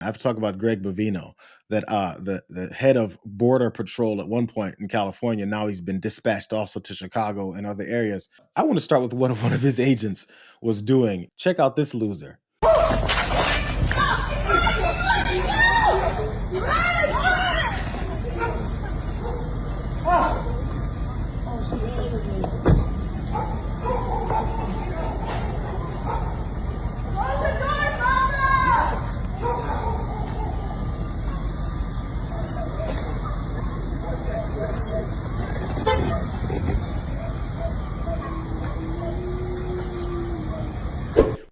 I have to talk about Greg Bovino, that the head of Border Patrol at one point in California. Now he's been dispatched also to Chicago and other areas. I want to start with what one of his agents was doing. Check out this loser.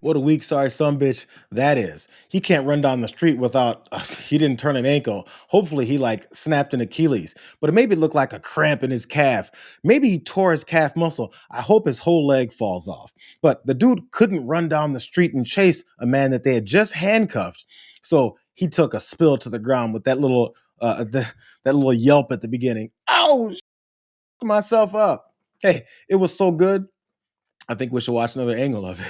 What a weak, sorry bitch that is. He can't run down the street without, he didn't turn an ankle. Hopefully he like snapped an Achilles, but it maybe looked like a cramp in his calf. Maybe he tore his calf muscle. I hope his whole leg falls off. But the dude couldn't run down the street and chase a man that they had just handcuffed. So he took a spill to the ground with that little, that little yelp at the beginning. Ow, myself up. Hey, it was so good. I think we should watch another angle of it.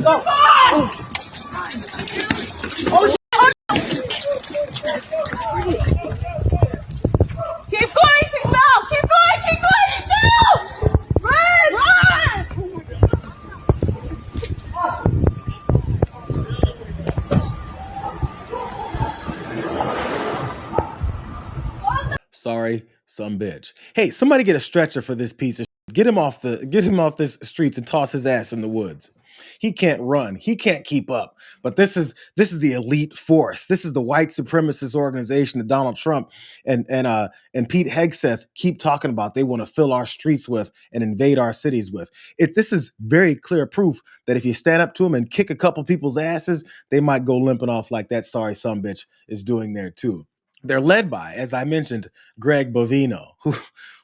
Go! Oh. Oh. Keep going, Ismail! Keep going, Ismail! Run! Run! Sorry, some bitch. Hey, somebody get a stretcher for this piece of shit. Get him off this streets and toss his ass in the woods. He can't run. He can't keep up. But this is the elite force. This is the white supremacist organization that Donald Trump and Pete Hegseth keep talking about. They want to fill our streets with and invade our cities with. This is very clear proof that if you stand up to them and kick a couple people's asses, they might go limping off like that sorry some bitch is doing there too. They're led by, as I mentioned, Greg Bovino,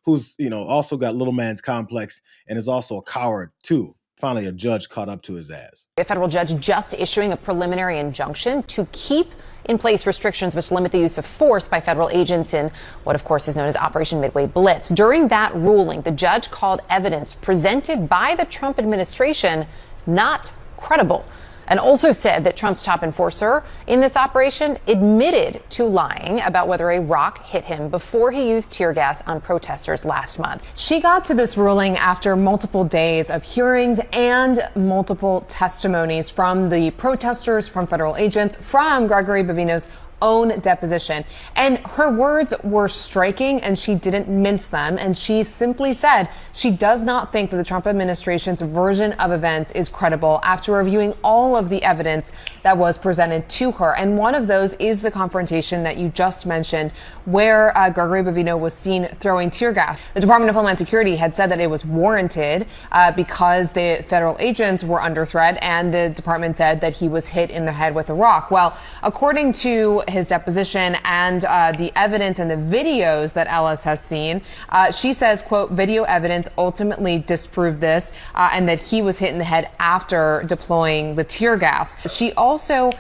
who's also got little man's complex and is also a coward too. Finally, a judge caught up to his ass. A federal judge just issuing a preliminary injunction to keep in place restrictions which limit the use of force by federal agents in what, of course, is known as Operation Midway Blitz. During that ruling, the judge called evidence presented by the Trump administration not credible, and also said that Trump's top enforcer in this operation admitted to lying about whether a rock hit him before he used tear gas on protesters last month. She got to this ruling after multiple days of hearings and multiple testimonies from the protesters, from federal agents, from Gregory Bovino's own deposition. And her words were striking, and she didn't mince them. And she simply said she does not think that the Trump administration's version of events is credible after reviewing all of the evidence that was presented to her. And one of those is the confrontation that you just mentioned, where Gregory Bovino was seen throwing tear gas. The Department of Homeland Security had said that it was warranted because the federal agents were under threat, and the department said that he was hit in the head with a rock. Well, according to his deposition and the evidence and the videos that Ellis has seen, she says, quote, video evidence ultimately disproved this and that he was hit in the head after deploying the tear gas. She also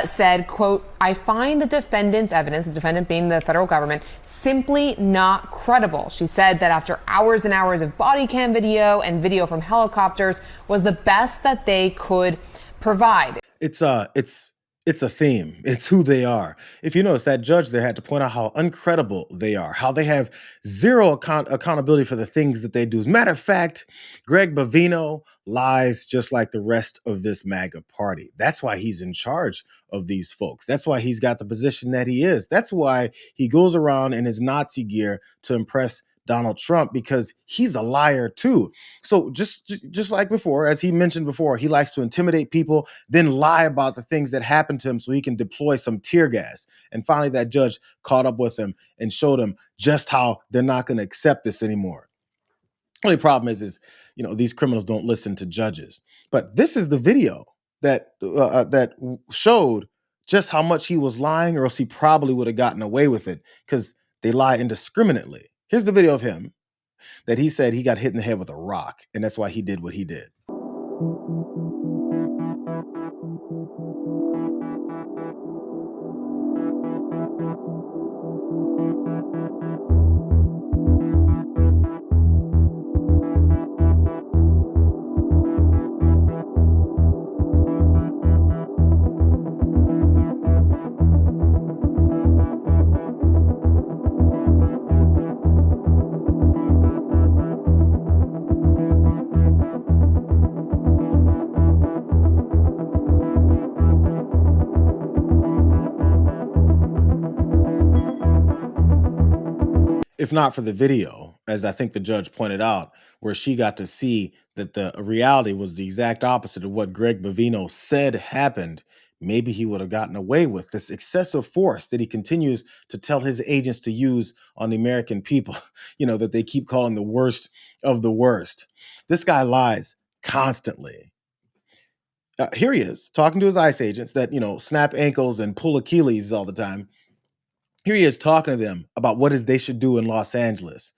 said, quote, I find the defendant's evidence, the defendant being the federal government, simply not credible. She said that after hours and hours of body cam video and video from helicopters was the best that they could provide. It's a theme. It's who they are. If you notice, that judge there had to point out how uncredible they are, how they have zero accountability for the things that they do. As a matter of fact, Greg Bovino lies just like the rest of this MAGA party. That's why he's in charge of these folks. That's why he's got the position that he is. That's why he goes around in his Nazi gear to impress Donald Trump, because he's a liar too. So just like before, as he mentioned before, he likes to intimidate people, then lie about the things that happened to him so he can deploy some tear gas. And finally, that judge caught up with him and showed him just how they're not going to accept this anymore. Only problem is these criminals don't listen to judges. But this is the video that showed just how much he was lying, or else he probably would have gotten away with it, because they lie indiscriminately. Here's the video of him that he said he got hit in the head with a rock, and that's why he did what he did. if not for the video, as I think the judge pointed out, where she got to see that the reality was the exact opposite of what Greg Bovino said happened, maybe he would have gotten away with this excessive force that he continues to tell his agents to use on the American people, that they keep calling the worst of the worst. This guy lies constantly. Here he is talking to his ICE agents that, snap ankles and pull Achilles all the time. Here he is talking to them about what is they should do in Los Angeles.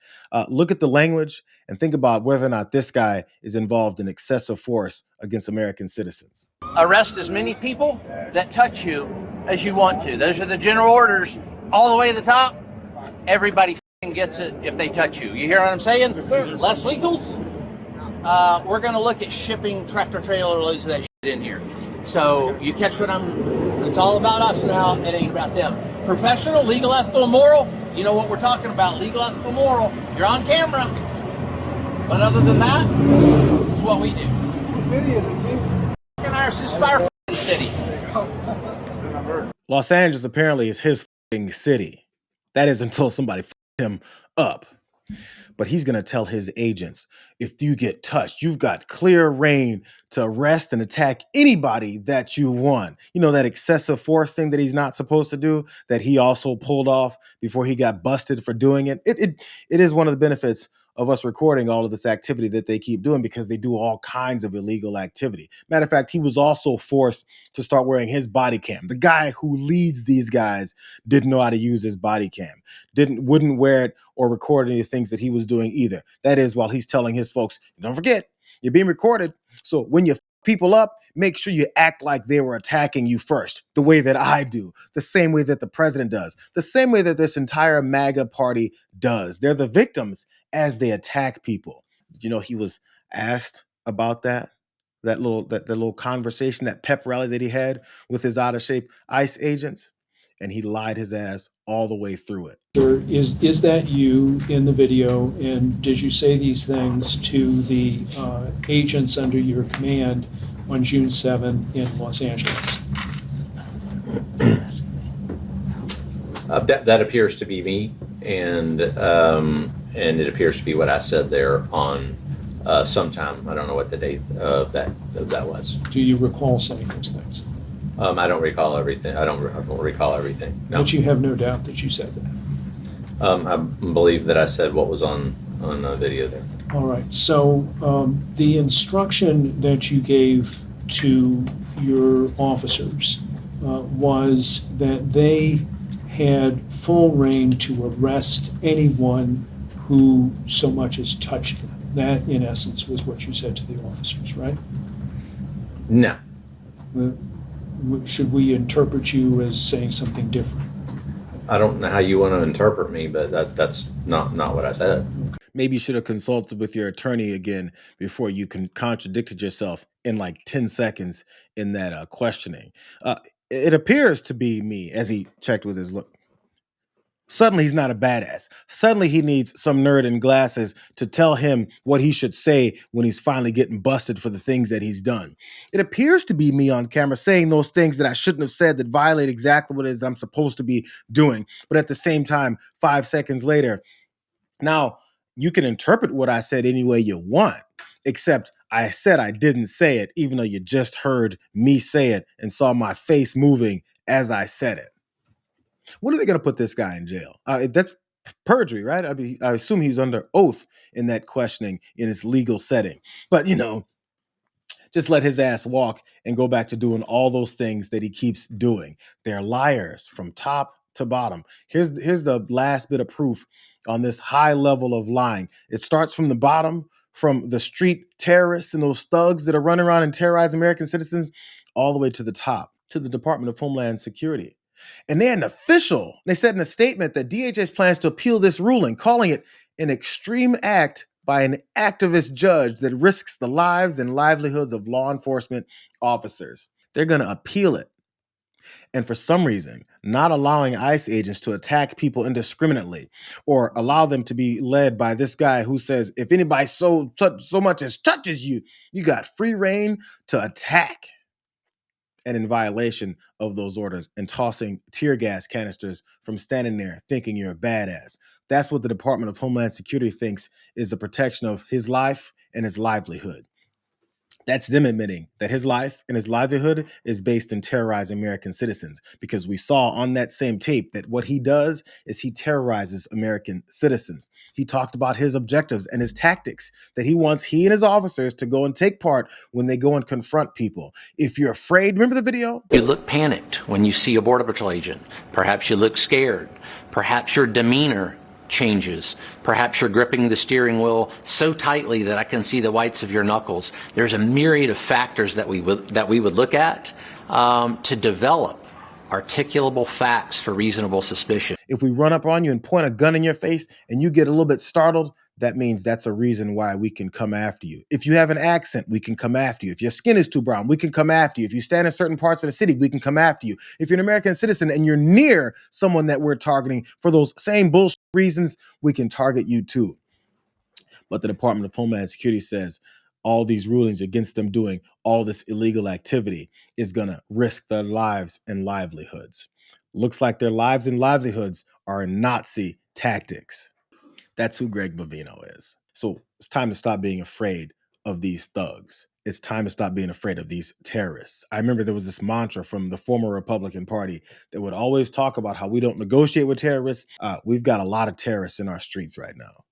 Look at the language and think about whether or not this guy is involved in excessive force against American citizens. Arrest as many people that touch you as you want to. Those are the general orders all the way to the top. Everybody gets it if they touch you. You hear what I'm saying? Less legals. We're going to look at shipping tractor trailer loads of that shit in here. So you catch what it's all about us now. It ain't about them. Professional, legal, ethical, and moral. You know what we're talking about. Legal, ethical, moral. You're on camera. But other than that, it's what we do. What city is it, Chief? Ours is Fire City. Los Angeles apparently is his city. That is until somebody him up. But he's going to tell his agents, if you get touched, you've got clear reign to arrest and attack anybody that you want. That excessive force thing that he's not supposed to do, that he also pulled off before he got busted for doing it. It is one of the benefits of us recording all of this activity that they keep doing, because they do all kinds of illegal activity. Matter of fact, he was also forced to start wearing his body cam. The guy who leads these guys didn't know how to use his body cam, wouldn't wear it or record any of the things that he was doing either. That is, while he's telling his folks, don't forget, you're being recorded. So when you people up, make sure you act like they were attacking you first, the way that I do, the same way that the president does, the same way that this entire MAGA party does. They're the victims as they attack people. He was asked about that little conversation, that pep rally that he had with his out of shape ICE agents, and he lied his ass all the way through it. Sir, is that you in the video, and did you say these things to the agents under your command on June 7 in Los Angeles? That appears to be me, and it appears to be what I said there on sometime. I don't know what the date of that was. Do you recall saying those things? I don't recall everything. I don't recall everything. No. But you have no doubt that you said that. I believe that I said what was on the video there. All right. So the instruction that you gave to your officers was that they had full reign to arrest anyone who so much as touched them. That, in essence, was what you said to the officers, right? No. Should we interpret you as saying something different? I don't know how you want to interpret me, but that's not what I said. Maybe you should have consulted with your attorney again before you contradicted yourself in like 10 seconds in that questioning. It appears to be me, as he checked with his look. Suddenly he's not a badass. Suddenly he needs some nerd in glasses to tell him what he should say when he's finally getting busted for the things that he's done. It appears to be me on camera saying those things that I shouldn't have said, that violate exactly what it is I'm supposed to be doing. But at the same time, 5 seconds later, now you can interpret what I said any way you want, except I said I didn't say it, even though you just heard me say it and saw my face moving as I said it. When are they going to put this guy in jail? That's perjury, right? I mean, I assume he's under oath in that questioning in his legal setting. But, just let his ass walk and go back to doing all those things that he keeps doing. They're liars from top to bottom. Here's the last bit of proof on this high level of lying. It starts from the bottom, from the street terrorists and those thugs that are running around and terrorizing American citizens, all the way to the top, to the Department of Homeland Security. And they're an official. They said in a statement that DHS plans to appeal this ruling, calling it an extreme act by an activist judge that risks the lives and livelihoods of law enforcement officers. They're going to appeal it. And for some reason, not allowing ICE agents to attack people indiscriminately, or allow them to be led by this guy who says, if anybody so much as touches you, you got free reign to attack. And in violation of those orders, and tossing tear gas canisters from standing there thinking you're a badass. That's what the Department of Homeland Security thinks is the protection of his life and his livelihood. That's them admitting that his life and his livelihood is based in terrorizing American citizens, because we saw on that same tape that what he does is he terrorizes American citizens. He talked about his objectives and his tactics that he wants he and his officers to go and take part when they go and confront people. If you're afraid, remember the video? You look panicked when you see a Border Patrol agent. Perhaps you look scared. Perhaps your demeanor changes. Perhaps you're gripping the steering wheel so tightly that I can see the whites of your knuckles. There's a myriad of factors that we would look at to develop articulable facts for reasonable suspicion. If we run up on you and point a gun in your face and you get a little bit startled, that means that's a reason why we can come after you. If you have an accent, we can come after you. If your skin is too brown, we can come after you. If you stand in certain parts of the city, we can come after you. If you're an American citizen and you're near someone that we're targeting for those same bullshit reasons, we can target you too. But the Department of Homeland Security says all these rulings against them doing all this illegal activity is going to risk their lives and livelihoods. Looks like their lives and livelihoods are Nazi tactics. That's who Greg Bovino is. So it's time to stop being afraid of these thugs. It's time to stop being afraid of these terrorists. I remember there was this mantra from the former Republican Party that would always talk about how we don't negotiate with terrorists. We've got a lot of terrorists in our streets right now.